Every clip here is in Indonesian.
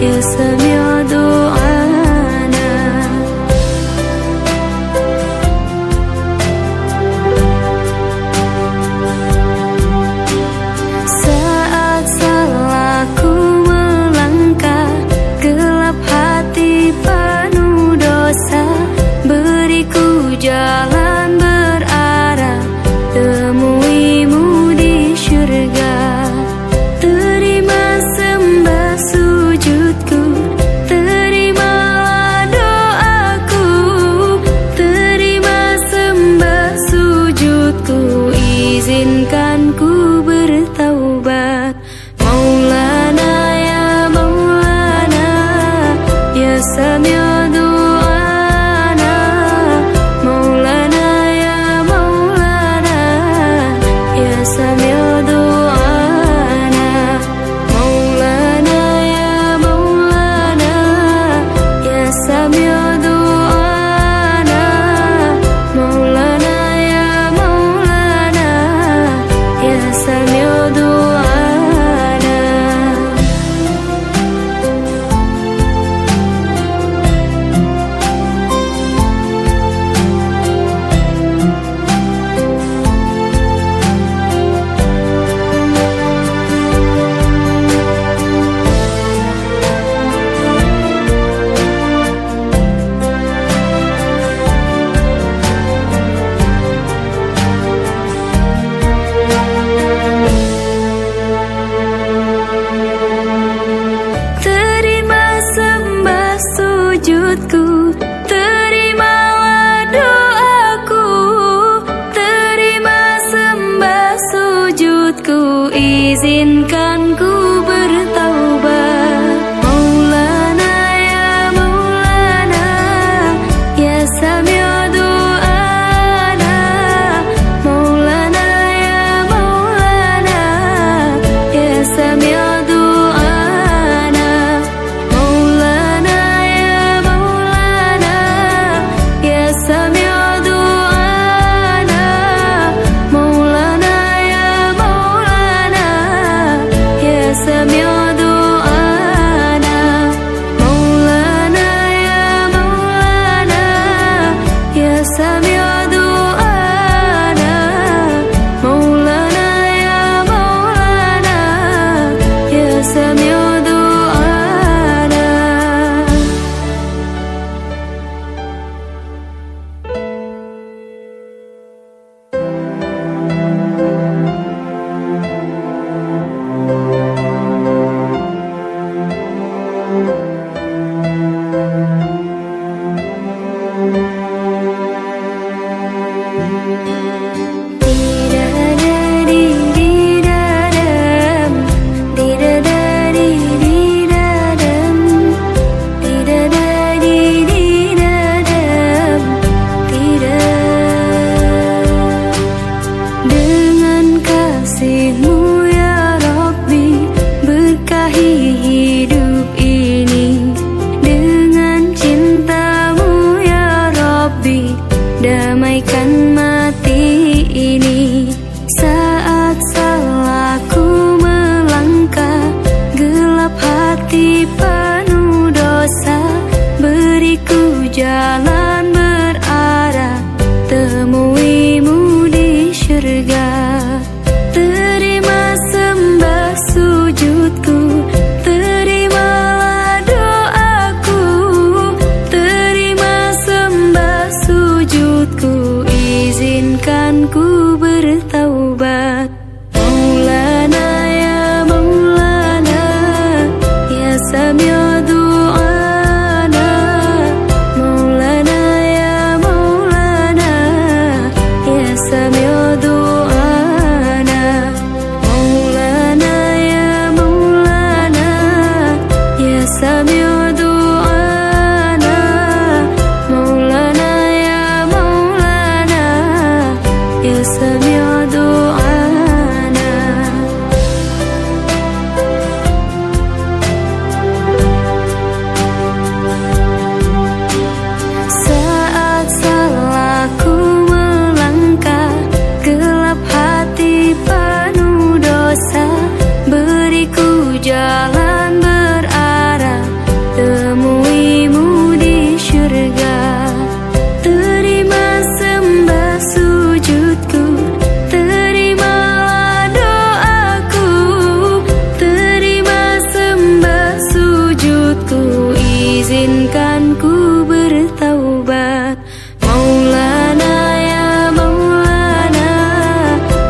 ya sami' du'ana. Saat salahku melangkah, gelap hati penuh dosa, beriku jalan berarah, temuimu di syurga. Terima sembah sujudku, terimalah doaku, terima sembah sujudku, izinkan ku bertaubat. Maulana ya Maulana, ya sami' du'ana. Maulana ya Maulana, ya sami' du'ana. Maulana ya Maulana, ya sami' du'ana. Maulana ya Maulana, ya sami' du'ana. Terima sembah sujudku, terimalah doaku, terima sembah sujudku, izinkan ku bertaubat. Maulana ya Maulana, ya sami' du'ana. Maulana ya Maulana, ya sami' du'ana. Maulana ya Maulana, ya sami' du'ana. Maulana ya Maulana, ya sami' du'ana. Maulana ya Maulana, ya sami' du'ana. Maulana ya Maulana, ya sami' du'ana. Dengan kasih-Mu ya Rabbi, berkahi hidup ini. Dengan cinta-Mu ya Rabbi, damaikan mati ini. Saat salahku melangkah, gelap hati penuh dosa, beriku jalan berarah, temuimu di syurga. Terima sembah sujudku, terimalah doaku, terima sembah sujudku, izinkan ku bertaubat. Maulana ya Maulana, ya sami' du'ana. Maulana ya Maulana, ya sami' du'ana. Maulana ya Maulana, ya sami' du'ana. Maulana ya Maulana, ya sami' du'ana. Saat salahku melangkah, gelap hati penuh dosa, beriku jalan berarah, izinkan ku bertaubat. Maulana ya Maulana,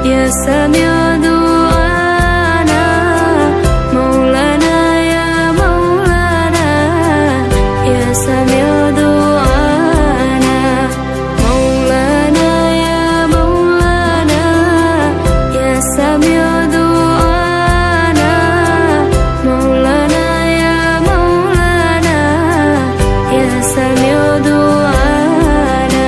ya Sami' du'ana. Maulana ya Maulana, ya Sami' du'ana. Maulana ya Maulana, ya Sami' du'ana. Maulana ya Maulana, ya Sami' du'ana.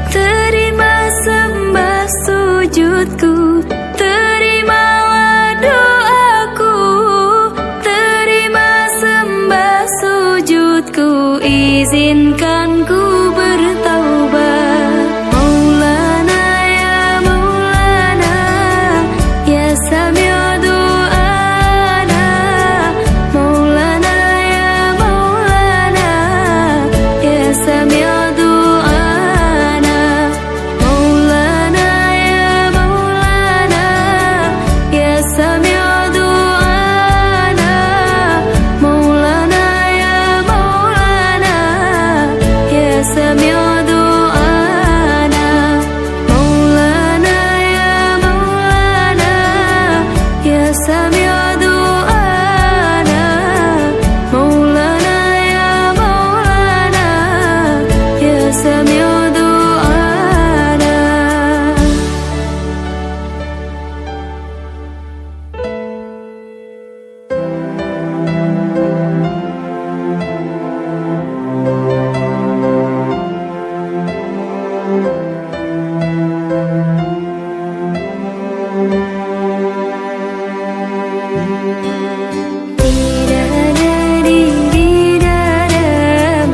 Terima sembah sujudku, terimalah doaku. Terima sembah sujudku, izinkan ku bertaubat. Maulana ya Maulana, ya Sami' du'ana. Maulana ya Maulana, ya Sami' du'ana. Maulana ya Maulana, ya Sami' du'ana. Maulana ya Maulana, ya Sami' du'ana. Maulana ya Maulana, ya Sami' du'ana. Maulana ya Maulana, ya Sami' du'ana. Didadari-didadam,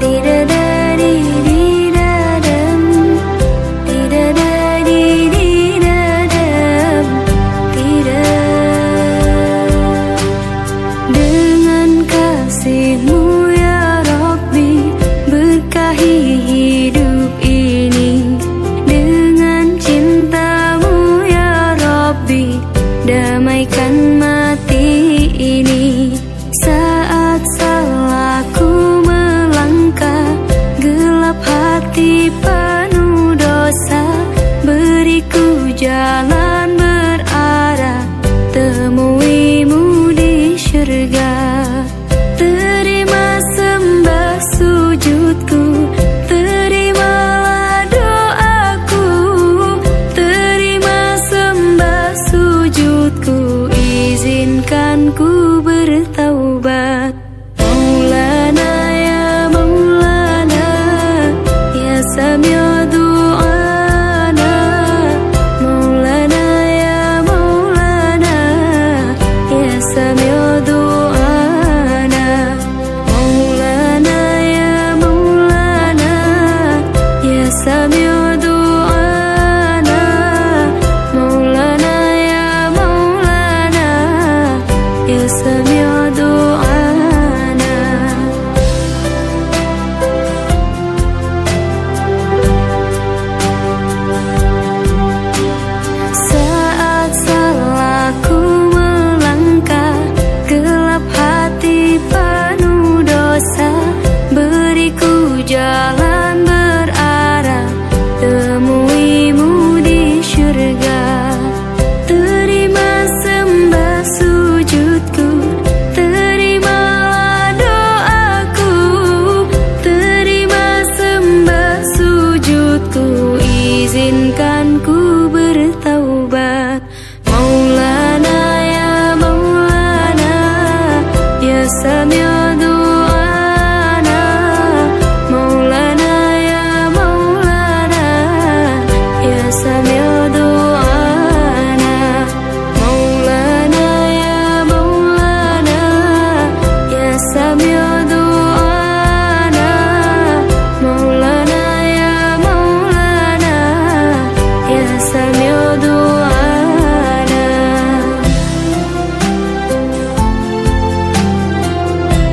didadari-didadam, didadari-didadam, tidak. Dengan kasih-Mu ya Rabbi, berkahi hidup ini. Dengan cinta-Mu ya Rabbi, damaikan mati ini. Saat salahku melangkah, gelap hati penuh dosa, beriku jalan berarah, temui-Mu di syurga. Terima sembah sujudku, terimalah doaku. Terima sembah sujudku, izinkan ku bertaubat. Maulana ya Maulana, ya Sami' du'ana. Maulana ya Maulana, ya Sami' du'ana. Maulana ya Maulana, ya Sami' du'ana. Maulana ya Maulana, ya Sami' du'ana. Saat salahku melangkah, gelap hati penuh dosa, beriku jalan berarah, temui-Mu di syurga. Terima sembah sujudku, terimalah doaku. Terima sembah sujudku, izinkan ku bertaubat. Maulana ya Maulana, ya Sami'